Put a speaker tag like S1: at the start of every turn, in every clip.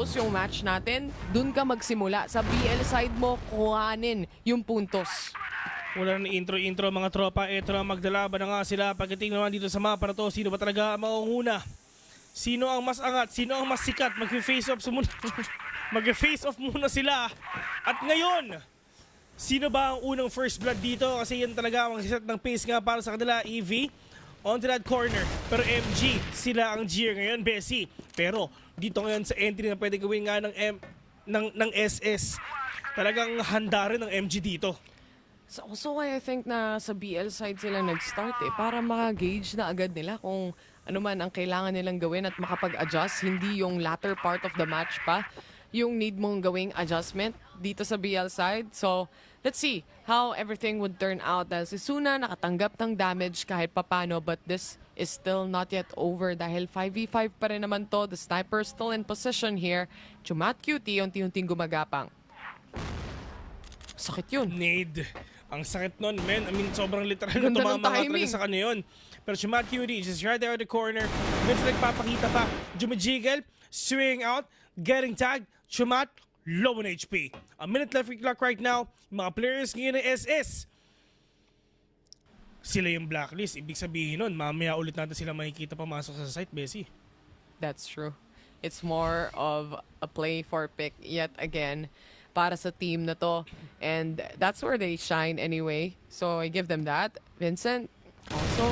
S1: close yung match natin, dun ka magsimula. Sa BL side mo, kuhanin yung puntos.
S2: Wala na intro-intro mga tropa. Ito na, magdalaban na nga sila. Pagdating naman dito sa mapa na to, sino ba talaga mauuna? Sino ang mas angat? Sino ang mas sikat? Mag-face off muna. Mag-face off muna sila. At ngayon, sino ba ang unang first blood dito? Kasi yan talaga ang set ng pace nga para sa kanila. EV onto that corner. Pero MG, sila ang Gear ngayon, Bessie. Pero dito ngayon sa entry na pwede gawin nga ng SS, talagang handa rin ng MG dito.
S1: So also why I think na sa BL side sila nag-start para maka-gauge na agad nila kung ano man ang kailangan nilang gawin at makapag-adjust. Hindi yung latter part of the match pa yung need mong gawing adjustment dito sa BL side. So let's see how everything would turn out. Dahil si Suna nakatanggap ng damage kahit papano, but this is still not yet over dahil 5v5 pa rin naman to. The sniper still in position here. Chumat Cutie unti-unting gumagapang. Sakit yun.
S2: Nade. Ang sakit nun, men. I mean, sobrang literal na tumama talaga sa kanya yun. Pero Chumat Cutie just right there in the corner. Minsan nagpapakita pa. Jumajiggle, swing out, getting tagged. Chumat, low on HP. A minute left clock right now. Mga players ngayon ng SS, sila yung blacklist. Ibig sabihin nun, mamaya ulit natin sila makikita pumasok sa site, Bessie.
S1: That's true. It's more of a play for pick yet again para sa team na to. And that's where they shine anyway. So I give them that. Vincent, also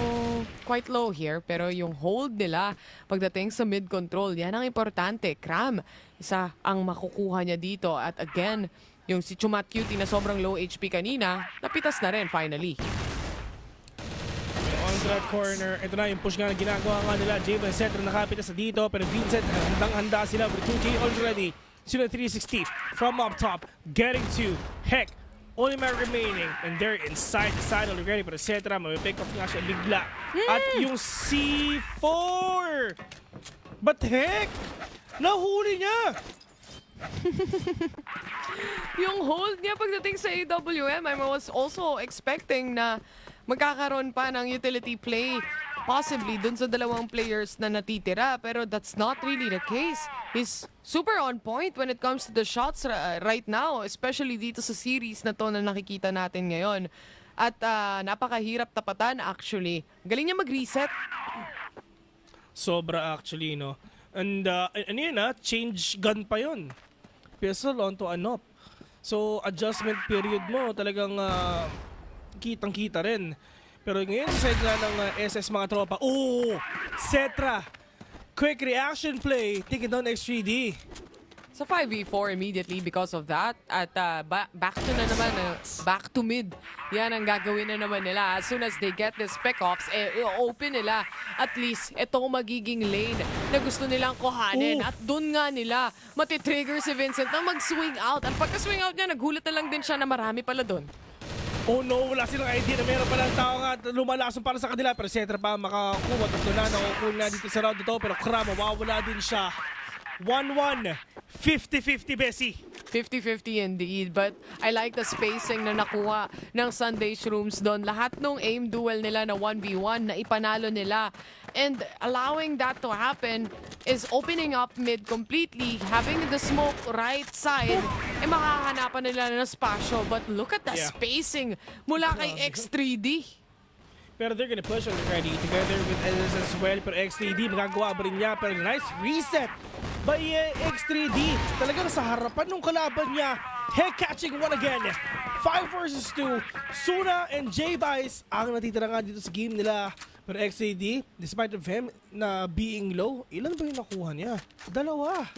S1: quite low here. Pero yung hold nila pagdating sa mid-control, yan ang importante. Cram, isa ang makukuha niya dito. At again, yung si Chumat Cutie na sobrang low HP kanina, napitas na rin finally.
S2: On that corner, ito na yung push nga na ginagawa nga nila. Jayben Center nakapitas na dito. Pero Vincent, handang-handa sila with 2K already. Sila 360 from up top. Getting to Heck. Only man remaining. And they're inside the side already. Pero Cetra, may-pick off nga siya bigla. At yung C4! But Heck! Nahuli niya!
S1: Yung hold niya pagdating sa AWM, I was also expecting na magkakaroon pa ng utility play possibly dun sa dalawang players na natitira, pero that's not really the case. He's super on point when it comes to the shots right now, especially dito sa series na to na nakikita natin ngayon. At napakahirap tapatan actually. Galing niya mag-reset.
S2: Sobra actually, no? And ano yun, change gun pa yun. Pistol onto ANOP. So, adjustment period mo talagang kitang-kita rin. Pero ngayon, side nga ng SS mga tropa. Oh! Cetra! Quick reaction play. Taking down X3D.
S1: Sa 5v4 immediately because of that. At back to na naman, back to mid. Yan ang gagawin na naman nila. As soon as they get this pick-offs, open nila at least itong magiging lane na gusto nilang kuhanin. At doon nga nila matitrigger si Vincent na mag-swing out. At pagka-swing out niya, nagulat na lang din siya na marami pala doon.
S2: Oh no, wala silang idea na meron palang tao nga lumalason para sa kanila. Pero Cetra pa makakuha. Tatlo na nakukuha na dito sa round ito. Pero Krama, mawawala din siya. 1-1. 50-50, Bessie.
S1: 50-50 indeed. But I like the spacing na nakuha ng Sunday Shrooms doon. Lahat ng aim duel nila na 1v1 na ipanalo nila. And allowing that to happen is opening up mid completely. Having the smoke right side, makahanapan nila ng spasyo. But look at the spacing mula kay X3D.
S2: Pero they're gonna push already together with SS as well. Pero X3D, magagawa ba rin niya? Pero nice reset by X3D. Talagang sa harapan ng kalaban niya. Head catching one again. 5 versus 2. Suna and J-Bice ang natitira nga dito sa game nila. Pero X3D, despite of him na being low, ilan ba yung nakuha niya? Dalawa.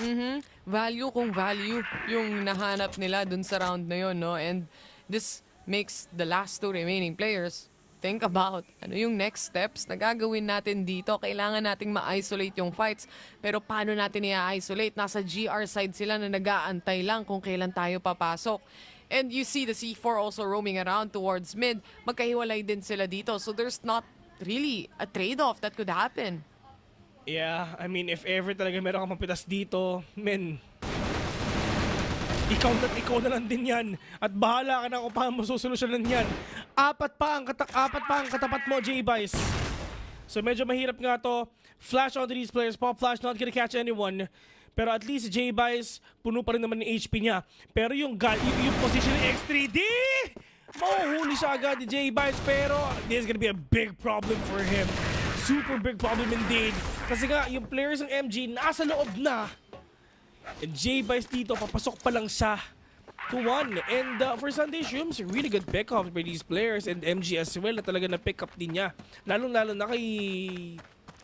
S1: Value kung value yung nahanap nila dun sa round na yun, no? And this makes the last two remaining players think about ano yung next steps na gagawin natin dito. Kailangan nating ma-isolate yung fights. Pero paano natin i-isolate? Nasa GR side sila na nag-aantay lang kung kailan tayo papasok. And you see the C4 also roaming around towards mid. Magkahiwalay din sila dito. So there's not really a trade-off that could happen.
S2: Yeah, I mean, if ever talaga meron kang mapitas dito, men, ikaw na lang din yan. At bahala ka na kung paano mo susolusyonan yan. Apat pa ang katapat mo, J-Bice. So medyo mahirap nga to. Flash onto these players. Pop flash not gonna catch anyone. Pero at least si J-Bice, puno pa rin naman yung HP niya. Pero yung position ni X3D, mahuhuli siya agad ni J-Bice. Pero this is gonna be a big problem for him. Super big problem indeed. Kasi nga, yung players ng MG nasa loob na. And J-Bice dito, papasok pa lang siya to 1. And for Sunday Shrooms, really good pick-up by these players. And MG as well, na talaga na-pick up din niya. Lalong-lalo na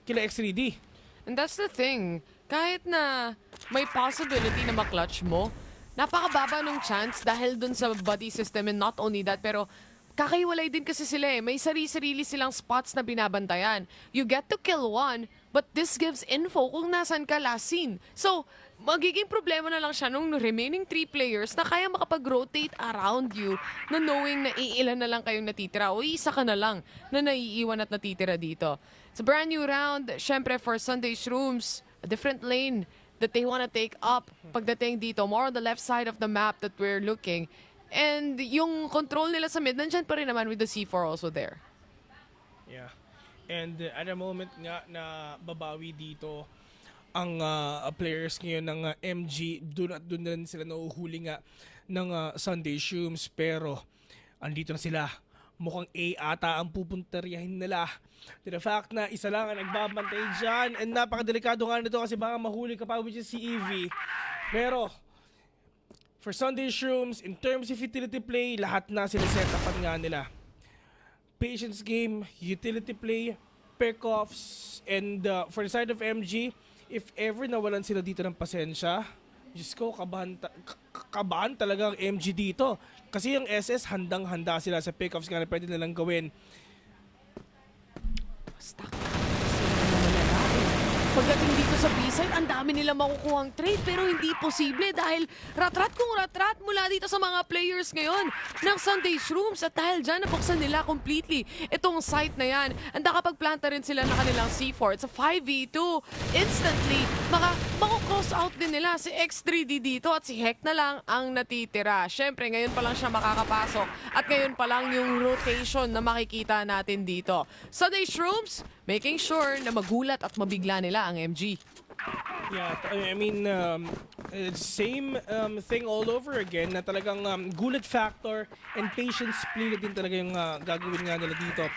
S2: kila X3D.
S1: And that's the thing. Kahit na may possibility na maklatch mo, napakababa ng chance dahil dun sa body system, and not only that, pero kakaiwalay din kasi sila eh. May sarili-sarili silang spots na binabantayan. You get to kill one, but this gives info kung nasan ka last seen. So, magiging problema na lang siya nung remaining 3 players na kaya makapag-rotate around you na knowing na iilan na lang kayong natitira o isa ka na lang na naiiwan at natitira dito. It's a brand new round. Syempre, for Sunday Shrooms, a different lane that they want to take up pagdating dito. More on the left side of the map that we're looking. And yung control nila sa mid, nandyan pa rin naman with the C4 also there.
S2: Yeah. And at the moment nga na babawi dito ang players ngayon ng MG, doon na rin sila nauhuli nga ng Sunday Shrooms. Pero andito na sila. Mukhang A ata ang pupuntaryahin nila. To the fact na isa lang ang nagbabantay dyan. And napakadelikado nga nito kasi baka mahuli ka pa, which is si EV. Pero for Sunday Shrooms, in terms of utility play, lahat na sila set-upan nga nila. Patience game, utility play, pick-offs, and for the side of MG, if ever nawalan sila dito ng pasensya, Diyos ko, kabahan talaga ang MG dito. Kasi yung SS, handang-handa sila sa pick-offs nga na pwede nilang gawin.
S1: Basta pagdating dito sa B-side, ang dami nila makukuhang trade pero hindi posible dahil rat-rat kung rat-rat mula dito sa mga players ngayon ng Sunday Shrooms at dahil dyan nabuksan nila completely itong site na yan. And nakapagplanta rin sila ng kanilang C4. It's a 5v2. Instantly, mako-cross out din nila si X3D dito at si Heck na lang ang natitira. Syempre, ngayon pa lang siya makakapasok at ngayon pa lang yung rotation na makikita natin dito. Sunday Shrooms, making sure na magulat at mabigla nila ang MG.
S2: Yeah, I mean, same thing all over again na talagang gulat factor and patience play din talaga yung gagawin nga nila dito.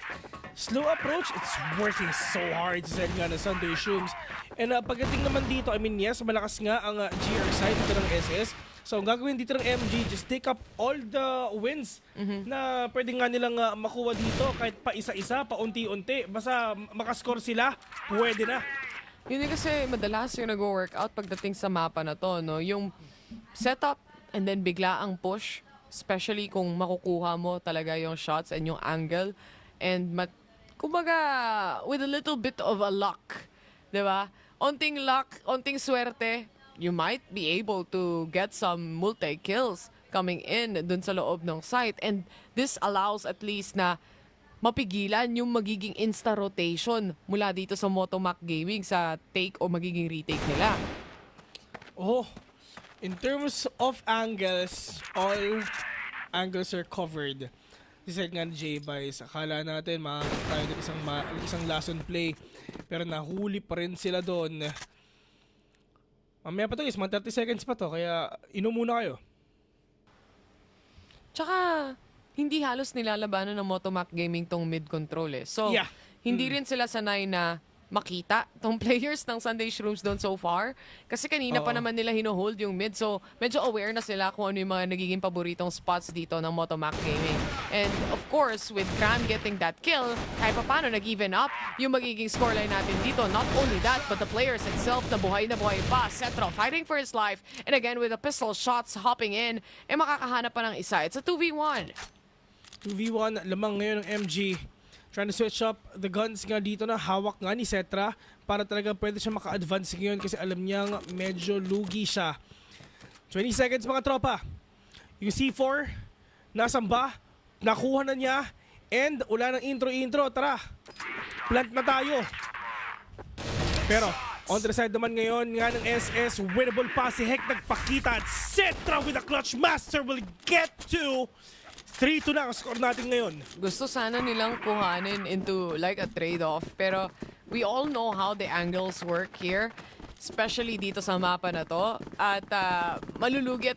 S2: Slow approach, it's working so hard sa nga na Sunday Shrooms. And pagdating naman dito, I mean, yes, malakas nga ang GR side dito ng SS. So, ang gagawin dito ng MG, just take up all the wins na pwede nga nilang makuha dito kahit pa isa-isa, pa unti-unti. Basta makascore sila, pwede na.
S1: Yun kasi madalas yung nag-workout pagdating sa mapa na to, no? Yung setup and then bigla ang push, especially kung makukuha mo talaga yung shots and yung angle. And kumbaga, with a little bit of a luck, di ba? Onting luck, onting swerte, you might be able to get some multi-kills coming in dun sa loob ng site. And this allows at least na mapigilan yung magiging insta-rotation mula dito sa Motomac Gaming sa take o magiging retake nila.
S2: Oh, in terms of angles, all angles are covered. This is nga ni J-Bice. Akala natin makakita tayo ng isang last on play. Pero nahuli pa rin sila doon. Mamaya pa to guys, mga 30 seconds pa to. Kaya inom muna kayo.
S1: Tsaka, hindi halos nilalabanan ng Motomac Gaming tong mid-control eh. So,
S2: yeah.
S1: Hindi rin sila sanay na makita tong players ng Sunday Shrooms doon so far. Kasi kanina pa naman nila hino-hold yung mid. So, medyo aware na sila kung ano yung mga nagiging paboritong spots dito ng Motomac Gaming. And of course, with Cram getting that kill, kahit pa paano nag-even up yung magiging scoreline natin dito. Not only that, but the players itself na buhay pa. Cetro fighting for his life. And again, with the pistol shots hopping in, makakahanap pa ng isa. It's a 2v1.
S2: 2v1, lamang ngayon ng MG. Trying to switch up the guns nga dito na hawak nga ni Cetra para talaga pwede siya maka-advance ngayon kasi alam niyang medyo lugi siya. 20 seconds mga tropa. Yung C4, nasamba, nakuha na niya, and wala ng intro. Tara, plant na tayo. Pero, on the side naman ngayon nga ng SS, winnable pa si Heck nagpakita at Cetra with a clutch master will get to 3-2 na ang score natin ngayon.
S1: Gusto sana nilang kuhanin into like a trade-off. Pero we all know how the angles work here. especially dito sa mapa na to. At malulugi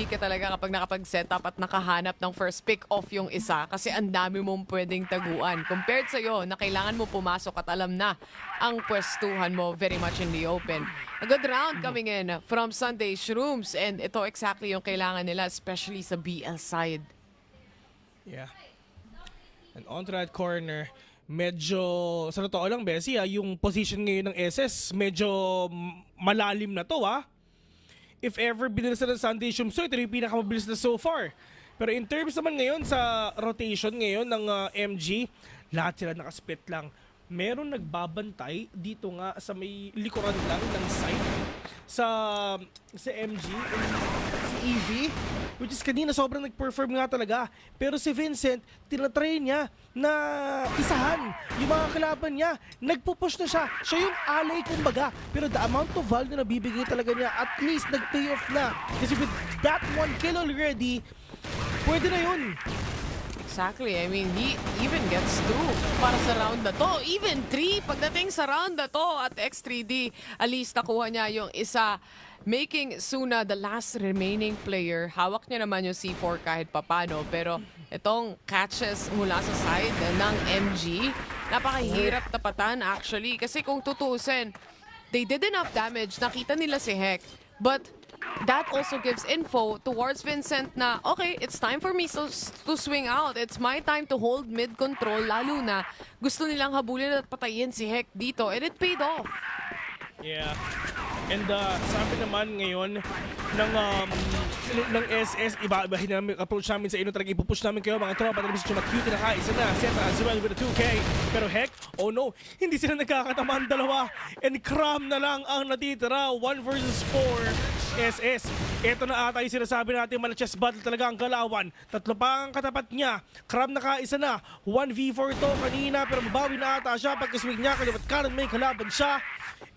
S1: ka talaga kapag nakapag-set up at nakahanap ng first pick off yung isa kasi ang dami mong pwedeng taguan. Compared sa'yo na kailangan mo pumasok at alam na ang pwestuhan mo very much in the open. A good round coming in from Sunday Shrooms and ito exactly yung kailangan nila especially sa BL side.
S2: Yeah. And onto that corner, medyo, sa totoo lang, Bessie, yung position ngayon ng SS, medyo malalim na to, If ever binilisan ng Sunday Shrooms, so ito yung pinakamabilis na so far. Pero in terms naman ngayon sa rotation ngayon ng MG, lahat sila nakasplit lang. Meron nagbabantay dito nga sa may likuran lang ng site sa MG, si Evie, which is kanina sobrang nag-perform nga talaga. Pero si Vincent, tinatry niya na isahan yung mga kalaban niya. Nagpupush na siya. Siya yung alay kumbaga. Pero the amount of value na bibigay talaga niya, at least nag-pay off na. Kasi with that 1 kill already, pwede na yun.
S1: Exactly. I mean, he even gets 2 para sa round na to. Even 3 pagdating sa round na to at X3D. At least nakuha niya yung isa. Making Suna the last remaining player. Hawak niya naman yung C4 kahit papano. Pero itong catches mula sa side ng MG, napakahirap tapatan actually. Kasi kung tutuusin, they did enough damage. Nakita nila si Heck. But that also gives info towards Vincent na, okay, it's time for me to swing out. It's my time to hold mid-control, lalo na gusto nilang habulin at patayin si Heck dito. And it paid off.
S2: Yeah. And sabi naman ngayon ng SS, iba-ibahin namin approach namin sa inyo. Talagang ipupush namin kayo mga tropa. Talagang si Chumat Cute na kaisa na. Set as well with a 2K. Pero heck, oh no, hindi sila nagkakatamaan dalawa. And Cram na lang ang natitira. 1 versus 4 SS. Ito na ata yung sinasabi natin, mga chess battle talaga ang galawan. Tatlo pa ang katapat niya. Cram na kaisa na. 1v4 to kanina pero mabawi na ata siya. Pagkaswing niya, kalipat kanan may kalaban siya.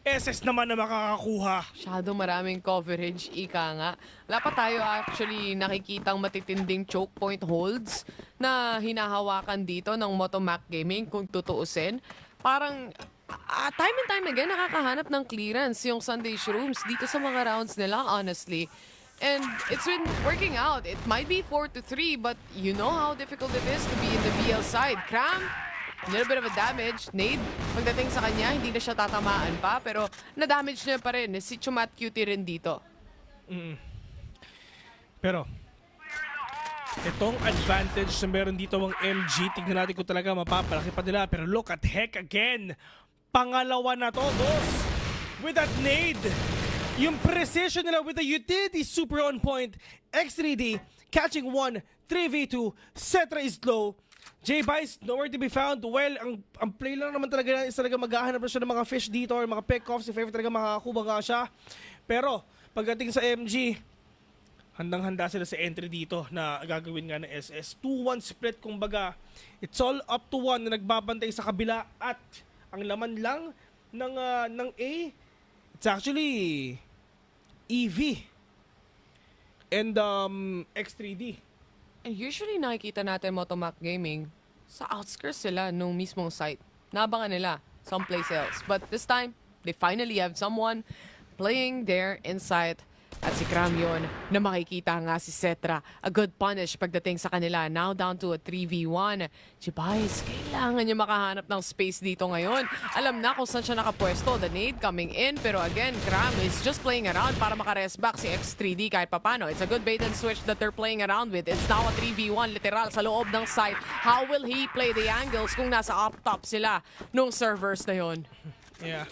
S2: SS naman na makakakuha.
S1: Masyado maraming coverage, ika nga. Wala pa tayo actually nakikitang matitinding choke point holds na hinahawakan dito ng Motomac Gaming kung tutuusin. Parang time and time again nakakahanap ng clearance yung Sunday Shrooms dito sa mga rounds nila, honestly. And it's been working out. It might be 4-3, but you know how difficult it is to be in the BL side. Cram, a little bit of a damage. Nade, pagdating sa kanya, hindi na siya tatamaan pa. Pero na-damage niya pa rin. Si Chumat Cutie rin dito.
S2: Pero, itong advantage na meron dito ang MG, tignan natin kung talaga mapapalaki pa nila. Pero look at Heck again. Pangalawa na to, boss. With that nade. Yung precision nila with the utility super on point. X3D catching 1, 3v2. Cetra is low. J-Bice, nowhere to be found. Well, ang play lang naman talaga is talaga maghahanap na siya ng mga fish dito or mga pick-offs if ever talaga makakakuha nga siya. Pero, pagdating sa MG, handang-handa sila sa entry dito na gagawin nga ng SS. 2-1 split, kumbaga. It's all up to 1 na nagbabantay sa kabila at ang laman lang ng A, it's actually EV and X3D.
S1: And usually nakikita natin Motomac Gaming sa outskirts sila nung mismong site. Nabangan nila someplace else. But this time, they finally have someone playing there inside. At si Cram yun na makikita nga si Cetra. A good punish pagdating sa kanila. Now down to a 3v1. Jibais, kailangan niya makahanap ng space dito ngayon. Alam na kung saan siya nakapwesto. The nade coming in. Pero again, Cram is just playing around para makarest back si X3D kahit papano. It's a good bait and switch that they're playing around with. It's now a 3v1 literal sa loob ng site. How will he play the angles kung nasa up top sila nung servers na yon?
S2: Yeah.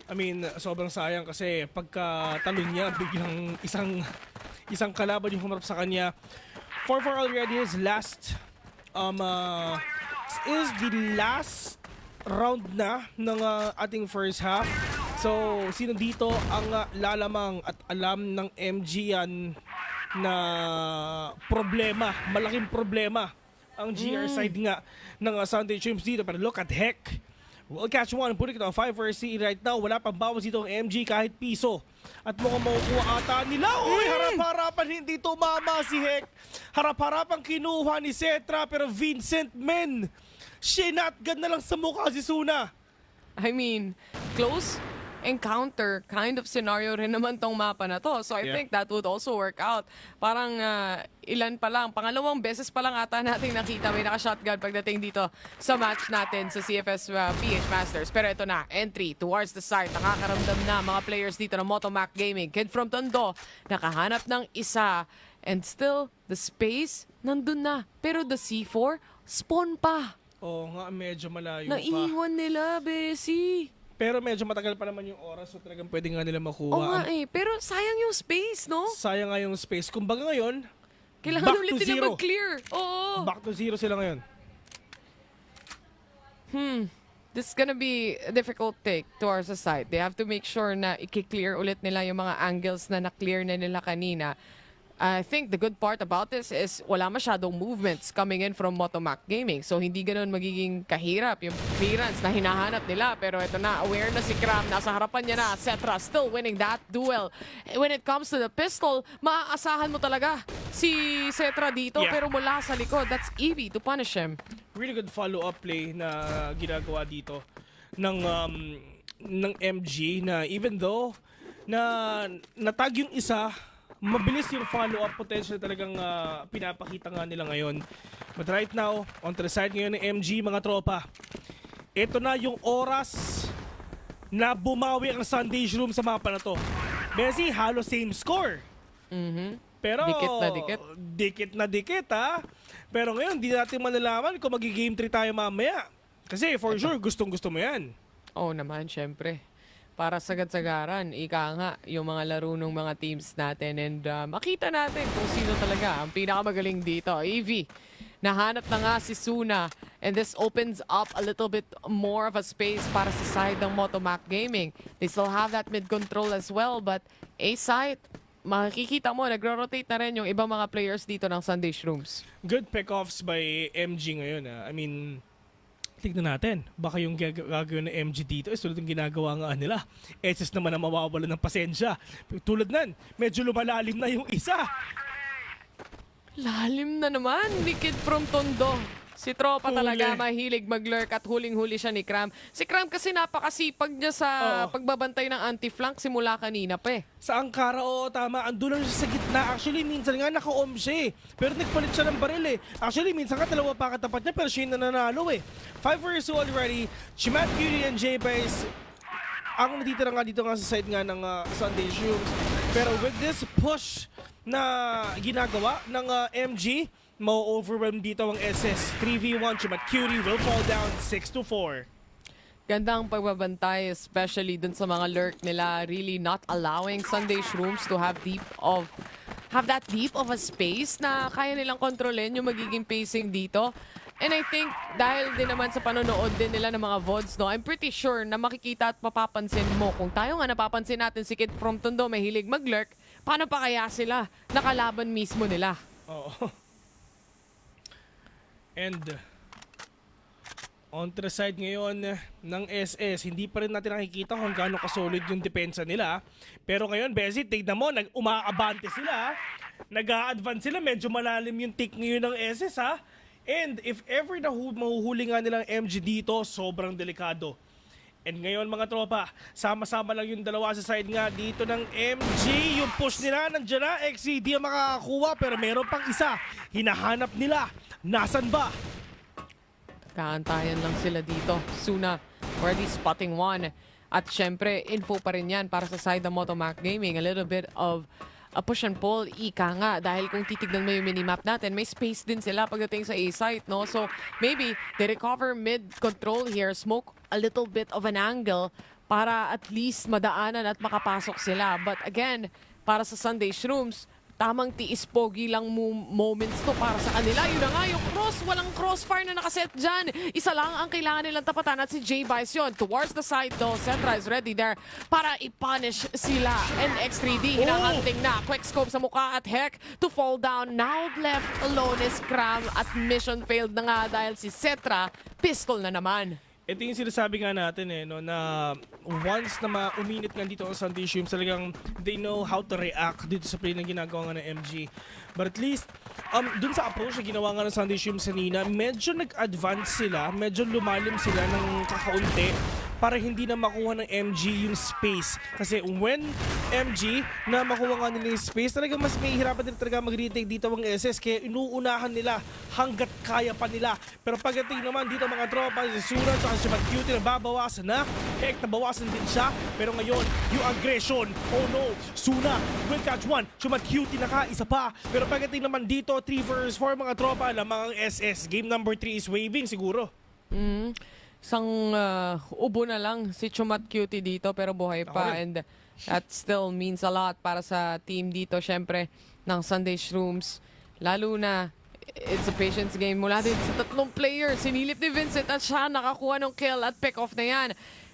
S2: I mean, sobrang sayang kasi pagka-talon niya, biglang isang kalaban yung humarap sa kanya. 4-4 already is last. Is the last round na ng ating first half. So, sino dito ang lalamang at alam ng MG yan na problema, malaking problema ang GR side nga ng Sunday Shrooms dito. Pero look at Heck. We'll catch one, putting it on 5 versus 3 right now. Wala pang bawas dito ang MG kahit piso. At mukhang makukuha ata nila. Uy, harap-harapan hindi tumama si Heck. Harap-harapan kinuha ni Cetra pero Vincent, men, shinotgun na lang sa mukha si Suna.
S1: I mean, close encounter kind of scenario rin naman tong mapa na to. So I think that would also work out. Parang ilan pa lang, pangalawang beses pa lang ata natin nakita may naka-shotgun pagdating dito sa match natin sa CFS PH Masters. Pero ito na, entry towards the site. Nakakaramdam na mga players dito ng Motomac Gaming. Kid from Tondo, nakahanap ng isa. And still, the space, nandun na. Pero the C4, spawn pa.
S2: Oo nga, medyo malayo pa.
S1: Naiiwan nila, Bessie.
S2: Pero medyo matagal pa naman yung oras, so talagang pwede nga nila makuha.
S1: Oo nga pero sayang yung space, no?
S2: Sayang nga yung space. Kumbaga ngayon,
S1: Kailangan
S2: back
S1: ulit
S2: to
S1: nila
S2: zero.
S1: mag-clear. Oo.
S2: Back to zero sila ngayon.
S1: This is gonna be a difficult take towards the side. They have to make sure na i-clear ulit nila yung mga angles na na-clear na nila kanina. I think the good part about this is wala masyadong movements coming in from Motomac Gaming. So hindi ganoon magiging kahirap yung clearance na hinahanap nila. Pero ito na, aware na si Cram. Nasa harapan niya na. Cetra still winning that duel. When it comes to the pistol, maaasahan mo talaga si Cetra dito.
S2: Yeah.
S1: Pero mula sa likod, that's Evie to punish him.
S2: Really good follow-up play na ginagawa dito ng MG na even though na natag yung isa, mabilis yung follow-up potential talagang pinapakita nga nila ngayon. But right now, on the side ngayon ng MG, mga tropa, ito na yung oras na bumawi ang Sunday's Room sa mapa na to. Messi, halos same score. Pero,
S1: Dikit na dikit.
S2: Dikit na dikit, ha? Pero ngayon, di natin malalaman kung mag-game 3 tayo mamaya. Kasi for sure, gustong-gusto mo yan.
S1: Oo naman, syempre. Para sagad-sagaran, ika nga, yung mga laro ng mga teams natin and makita natin kung sino talaga ang pinakamagaling dito. Evie, nahanap na nga si Suna and this opens up a little bit more of a space para sa side ng Motomac Gaming. They still have that mid-control as well but A-site, makikita mo, nagro-rotate na rin yung ibang mga players dito ng Sunday Shrooms.
S2: Good pick-offs by MG ngayon. I mean, tignan natin. Baka yung gagawin ng MG dito is tulad yung ginagawa nga nila. SS naman na mawawala ng pasensya. Tulad nan, medyo lumalalim na yung isa.
S1: Lalim na naman, ni Kid from Tondo. Si Tropa talaga mahilig mag-lurk at huling-huli siya ni Cram. Si Cram kasi napakasipag niya sa pagbabantay ng anti-flank simula kanina pa eh.
S2: Sa Angkara, oo, tama. Andun lang siya sa gitna. Actually, minsan nga naka-om siya eh. Pero nagpalit siya ng baril eh. Actually, minsan nga dalawa pa katapat niya pero siya yung nananalo eh. 5 versus 2 already. Chimat Curie and J-Bass ang natitira nga dito nga sa side nga ng Sunday Shoes. Pero with this push na ginagawa ng MG, ma-overwhelm dito ang SS. 3v1, Chimat Curie will fall down 6-4.
S1: Gandang pagbabantay, especially dun sa mga lurk nila, really not allowing Sunday Shrooms to have that deep of a space na kaya nilang kontrolin yung magiging pacing dito. And I think dahil din naman sa panonood din nila ng mga VODs, no, I'm pretty sure na makikita at mapapansin mo. Kung tayo nga napapansin natin si Kid from Tondo mahilig mag-lurk, paano pa kaya sila nakalaban mismo nila?
S2: Oo. And on the side ngayon ng SS, hindi pa rin natin nakikita kung gaano kasolid yung depensa nila. Pero ngayon, Bessie, tignan mo, umaabante sila. Nag-a-advance sila. Medyo malalim yung tick ngayon ng SS, ha? And if ever na mahuhuli nga nilang MG dito, sobrang delikado. And ngayon mga tropa, sama-sama lang yung dalawa sa side nga dito ng MG. Yung push nila, nandiyan na. XC, di makakakuha pero meron pang isa. Hinahanap nila. Nasaan ba?
S1: Kaantayan lang sila dito. Suna already spotting one. At syempre, info pa rin yan para sa side ng Motomac Gaming. A little bit of a push and pull, ika nga. Dahil kung titignan mo yung minimap natin, may space din sila pagdating sa A-site, no? So, maybe they recover mid-control here, smoke a little bit of an angle para at least madaanan at makapasok sila. But again, para sa Sunday Shrooms, tamang tiis-pogi lang moments to para sa kanila. Yun na nga, yung cross, walang crossfire na nakaset dyan. Isa lang ang kailangan nilang tapatan at si J-Bice yun. Towards the side though, Cetra is ready there para i-punish sila. And X3D, hinahanting na. Quick scope sa mukha at Heck to fall down. Now left alone is Cram at mission failed na nga dahil si Cetra, pistol na naman.
S2: Ito yung sinasabi nga natin no, na once na uminit nga dito ang Sunday Shrooms, talagang they know how to react dito sa play na ginagawa nga ng MG. But at least, dun sa approach na ginawa nga ng Sunday Shrooms kanina, medyo nag-advance sila, medyo lumalim sila ng kakaunti. para hindi na makuha ng MG yung space. Kasi when MG na makuha nga nila yung space, talaga mas may hirapan din talaga mag-retake dito ang SS, kaya inuunahan nila hanggat kaya pa nila. Pero pagdating naman dito mga tropa, si Suna at si Cutie na babawasan na, nabawasan din siya. Pero ngayon, yung aggression, oh no, Suna will catch one, Cutie naka-isa pa. Pero pagdating naman dito, 3 vs 4 mga tropa, lamang ang SS. Game number 3 is waving siguro.
S1: Isang ubo na lang si Cutie dito pero buhay pa, and that still means a lot para sa team dito syempre ng Sunday Shrooms. Lalo na it's a patience game mula din sa tatlong players. Sinilip ni Vincent at siya nakakuha ng kill at pick-off na yan.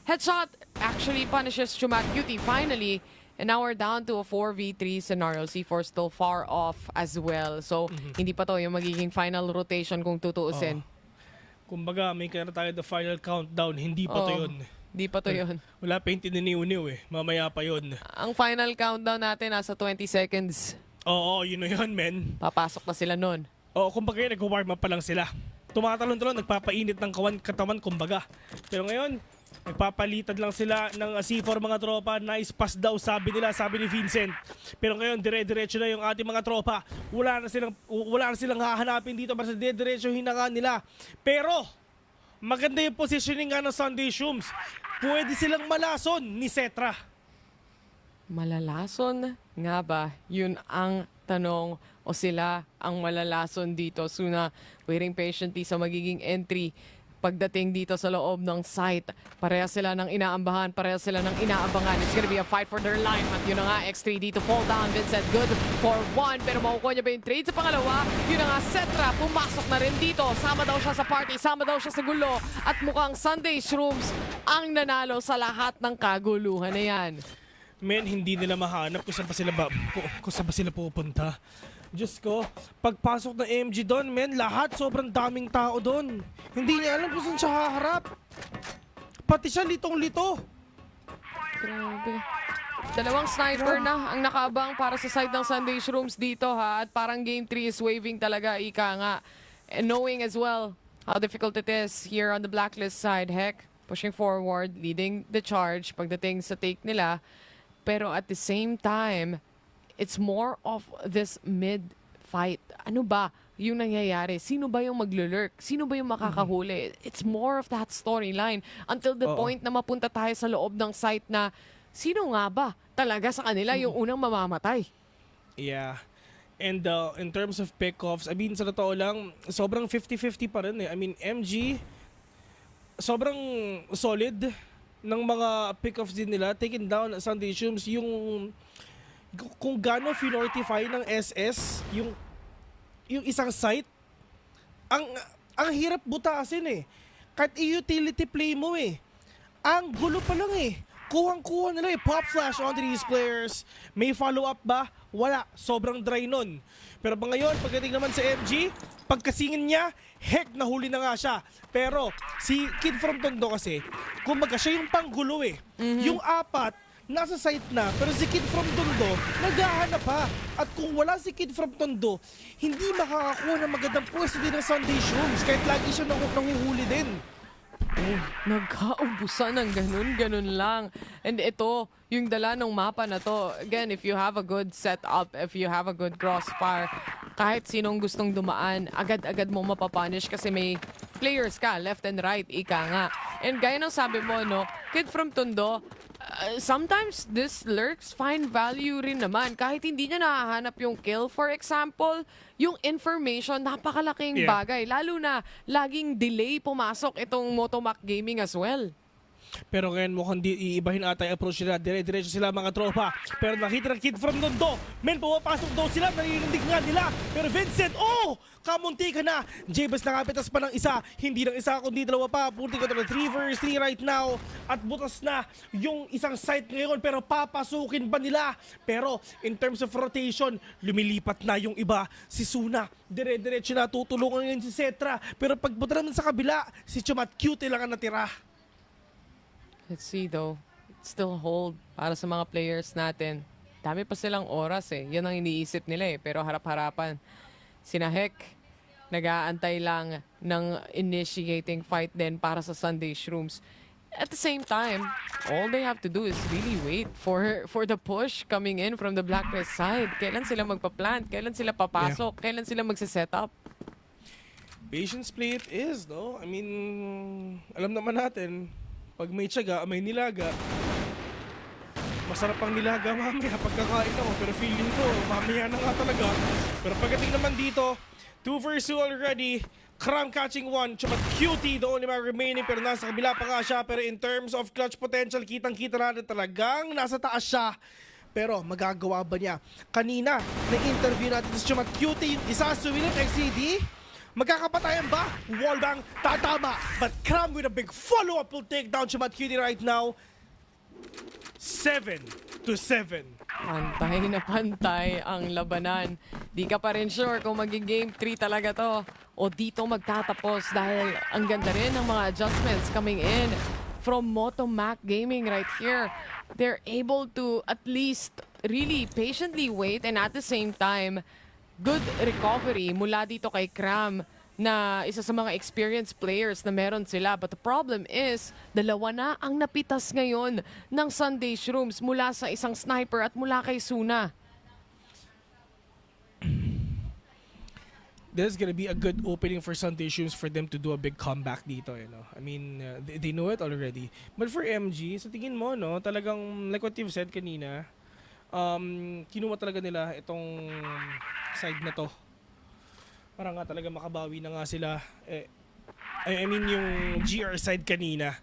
S1: Headshot actually punishes Cutie finally. And now we're down to a 4v3 scenario. C4 still far off as well. So, hindi pa to yung magiging final rotation kung tutuusin.
S2: Kumbaga, may kaya tayo the final countdown. Hindi pa to yun.
S1: Hindi pa to yun.
S2: Wala pa yung tininiw-niw eh. Mamaya pa yun.
S1: Ang final countdown natin nasa 20 seconds.
S2: Oo, yun na yun, men.
S1: Papasok na sila nun.
S2: Oo, kumbaga nag-warm up pa lang sila. Tumatalon-talon, nagpapainit ng katawan, kumbaga. Pero ngayon, nagpapalitan lang sila ng C4 mga tropa. Nice pass daw, sabi ni Vincent. Pero ngayon, dire-diretso na yung ating mga tropa. Wala na silang hahanapin dito, basta dire-diretso hinanga nila. Pero, maganda yung positioning nga ng Sunday Shrooms. Pwede silang malason ni Cetra.
S1: Malalason nga ba? Yun ang tanong, o sila ang malalason dito. Suna waiting patiently sa magiging entry. Pagdating dito sa loob ng site, pareha sila ng inaambahan, pareha sila ng inaabangan. It's gonna be a fight for their life. At yun na nga, X3 dito fall down. Vincent good for one, pero makukuha niya ba yung trade sa pangalawa? Yun na nga, Cetra pumasok na rin dito. Sama daw siya sa party, sama daw siya sa gulo. At mukhang Sunday Shrooms ang nanalo sa lahat ng kaguluhan na yan.
S2: Men, hindi nila mahanap kung saan ba sila pupunta. Diyos ko, pagpasok ng MG doon, men, lahat sobrang daming tao doon. Hindi niya alam kung saan siya haharap. Pati siya litong-lito.
S1: Grabe. Dalawang sniper na ang nakaabang para sa side ng Sunday Shrooms dito, ha. At parang game 3 is waving talaga, ika nga. And knowing as well how difficult it is here on the Blacklist side. Heck, pushing forward, leading the charge pagdating sa take nila. Pero at the same time, it's more of this mid-fight. Ano ba yung nangyayari? Sino ba yung maglulurk? Sino ba yung makakahuli? It's more of that storyline until the point na mapunta tayo sa loob ng site na sino nga ba talaga sa kanila yung unang mamamatay?
S2: Yeah. And in terms of pick-offs, I mean, sa totoo lang, sobrang 50-50 pa rin eh. I mean, MG, sobrang solid ng mga pick-offs din nila. Taken down Sunday Shrooms, yung kung gaano finortify ng SS yung isang site, ang hirap butasin eh. Kahit i-utility play mo eh. Ang gulo pa lang eh. Kuhang-kuha nila eh. Pop flash onto these players. May follow-up ba? Wala. Sobrang dry nun. Pero pa ngayon, pagdating naman sa MG, pagkasingin niya, heck, nahuli na nga siya. Pero si Kid from Tondo kasi, kumbaga siya yung panggulo eh. Yung apat, nasa site na, pero si Kid from Tondo, naghahanap pa. At kung wala si Kid from Tondo, hindi makakakuha ng magandang pwesto din ng Sunday Shrooms, kahit lagi siya nanguhuli din.
S1: Nagkaubusan ng ganun lang. And ito, yung dala ng mapa na to, again, if you have a good setup, if you have a good crossfire, kahit sinong gustong dumaan, agad-agad mo mapapunish kasi may players ka, left and right, ika nga. And gaya ng sabi mo, no, Kid from Tondo, sometimes this lurks find value rin naman. Kahit hindi niya nahahanap yung kill, for example, yung information, napakalaking bagay. Lalo na, laging delay pumasok itong Motomac Gaming as well.
S2: Pero ngayon mukhang iibahin ata yung approach nila. Dire-diretso sila mga tropa. Pero nakita ng Kid from Tondo. Men, pumapasok daw sila. Narinindig nga nila. Pero Vincent, kamunti ka na. Jebas nakapitas pa ng isa. Hindi ng isa, kundi dalawa pa. Punti ko na 3 vs 3 right now. At butas na yung isang site ngayon. Pero papasukin ba nila? Pero in terms of rotation, lumilipat na yung iba. Si Suna, dire-diretso na. Tutulungan ngayon si Cetra. Pero pagpunta naman sa kabila, si Cutie lang ang natira.
S1: Let's see though. Still hold para sa mga players natin. Dami pa silang oras eh. Yan ang iniisip nila eh. Pero harap-harapan. Sina Heck, nag-aantay lang ng initiating fight din para sa Sunday Shrooms. at the same time, all they have to do is really wait for the push coming in from the Blacklist side. Kailan sila magpa-plant? Kailan sila papasok? Kailan sila magse-set up?
S2: Patience play it is, no? I mean, alam naman natin, pag may tiyaga, may nilaga. Masarap ang nilaga mamaya pagkakain ako, pero feeling ko, mamaya na nga talaga. Pero pagdating naman dito, 2 vs 2 already. Kram catching 1, Chumat Cutie, the only man remaining, pero nasa kabila pa nga siya. Pero in terms of clutch potential, kitang-kita natin talagang nasa taas siya. Pero magagawa ba niya? Kanina, na-interview natin si Chumat Cutie, yung isa sumilip, XCD. Magkakapatayan ba? Wallbang, tatama. But Kram with a big follow-up will take down Chumat Cutie right now. 7-7.
S1: Pantay na pantay ang labanan. Di ka pa rin sure kung maging game 3 talaga to o dito magtatapos dahil ang ganda rin ng mga adjustments coming in from Motomac Gaming right here. They're able to at least really patiently wait and at the same time, good recovery mula dito kay Kram na isa sa mga experienced players na meron sila. But the problem is, dalawa na ang napitas ngayon ng Sunday Shrooms mula sa isang sniper at mula kay Suna.
S2: This is gonna be a good opening for Sunday Shrooms for them to do a big comeback dito, you know. I mean, they know it already. But for MG, sa tingin mo, no, talagang like what you've said kanina, kinuha talaga nila itong side na to. Para nga talaga makabawi na nga sila. I mean yung GR side kanina.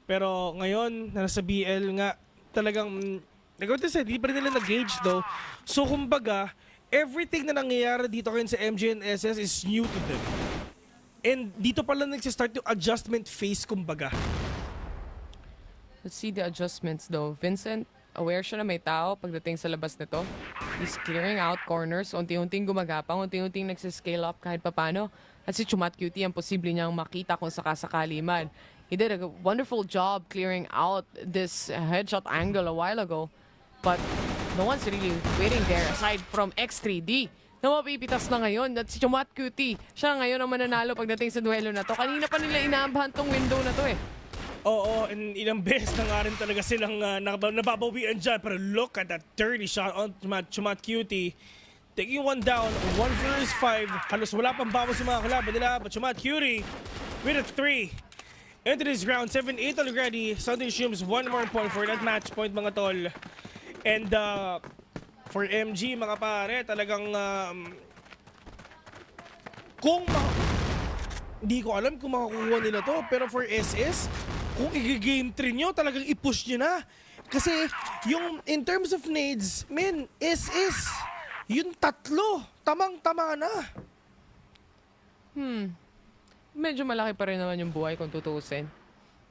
S2: Pero ngayon, nasa BL nga, talagang, like what I said, hindi pa rin nila nag-gauge though. So kumbaga, everything na nangyayari dito kayo sa MG and SS is new to them. And dito pala nagsistart yung adjustment phase kumbaga.
S1: Let's see the adjustments though. Vincent, aware siya na may tao pagdating sa labas nito. He's clearing out corners, unti-unting gumagapang, unti-unting nagsiscale up kahit papano. At si Chumat Cutie ang posible niyang makita kung sakasakali man. He did a wonderful job clearing out this headshot angle a while ago. But no one's really waiting there aside from X3D na mapipitas na ngayon. At si Chumat Cutie, siya ngayon ang mananalo pagdating sa duelo na to. Kanina pa nila inaabahan tong window na to eh.
S2: Oo, and ilang beses na nga rin talaga silang nababawian dyan. Pero look at that dirty shot on Chumat Cutie. Taking one down, 1 vs 5. Halos wala pang bawas sa mga kalaban nila. But Chumat Cutie with a 3. Into this round, 7-8 already. Sunday Shrooms, 1 more point for that match point mga tol. And for MG mga pare, talagang hindi ko alam kung makakuha nila to. Pero for SS, kung i-game 3 nyo, talagang i-push nyo na. Kasi yung in terms of nades, men, SS, yung tatlo, tamang-tama na.
S1: Medyo malaki pa rin naman yung buhay kung tutuusin.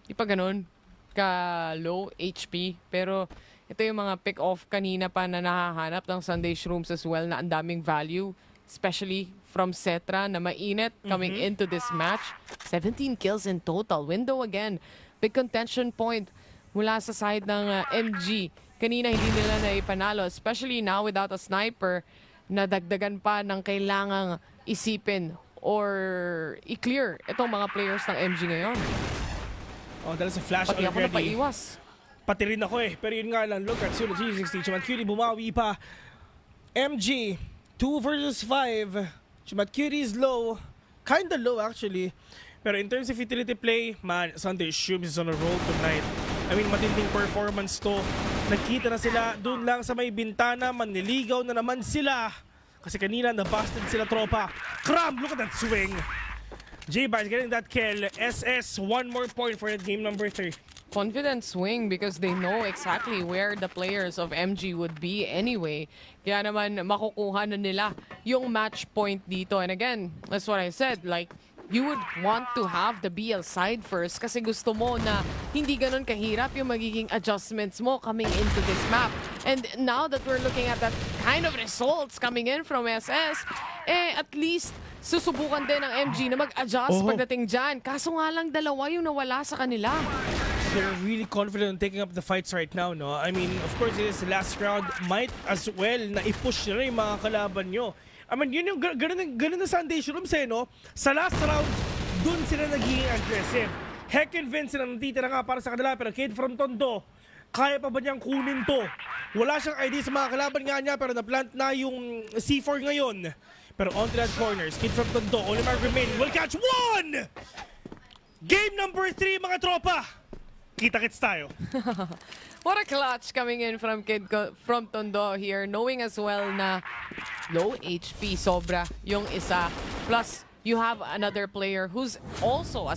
S1: Di pa ganun ka-low HP. Pero ito yung mga pick-off kanina pa na nahahanap ng Sunday Shrooms as well na ang daming value. Especially from Cetra na mainit coming into this match. 17 kills in total. Window again. Big contention point mula sa side ng MG. Kanina hindi nila na ipanalo. Especially now without a sniper na dagdagan pa ng kailangang isipin or i-clear itong mga players ng MG ngayon.
S2: Oh, dahil sa flash
S1: Pati
S2: already.
S1: ako napaiwas.
S2: Pati rin ako eh. Pero yun nga lang, look at Sula G60. Chumat Cutie bumawi pa. MG, 2 vs 5. Chumat Cutie is low. Kinda low actually. Pero in terms of utility play, man, Sunday Shrooms is on a roll tonight. I mean, matinding performance to. Nagkita na sila doon lang sa may bintana. Maniligaw na naman sila. Kasi kanina, nabusted sila tropa. Kram, look at that swing. J-Bar is getting that kill. SS, 1 more point for that game number 3.
S1: Confident swing because they know exactly where the players of MG would be anyway. Kaya naman makukuha na nila yung match point dito. And again, that's what I said. Like, you would want to have the BL side first kasi gusto mo na hindi ganun kahirap yung magiging adjustments mo coming into this map. And now that we're looking at that kind of results coming in from SS, at least susubukan din ng MG na mag-adjust pagdating dyan. Kaso nga lang dalawa yung nawala sa kanila.
S2: They're really confident in taking up the fights right now, no? I mean, of course, it is the last round. Might as well na i-push nila yung mga kalaban nyo. I mean, yun yung ganun na Sunday Shrooms eh, no? Sa last round, dun sila naging aggressive. Heck and Vincent ang natitira nga para sa kanila, pero Kid from Tondo, kaya pa ba niyang kunin to? Wala siyang idea sa mga kalaban nga niya, pero na-plant na yung C4 ngayon. Pero on to that corners, Kid from Tondo, only mark remaining, will catch one! Game number 3 mga tropa! Kita-kits tayo.
S1: What a clutch coming in from from Tondo here, knowing as well na low HP sobra yung isa. Plus, you have another player who's also a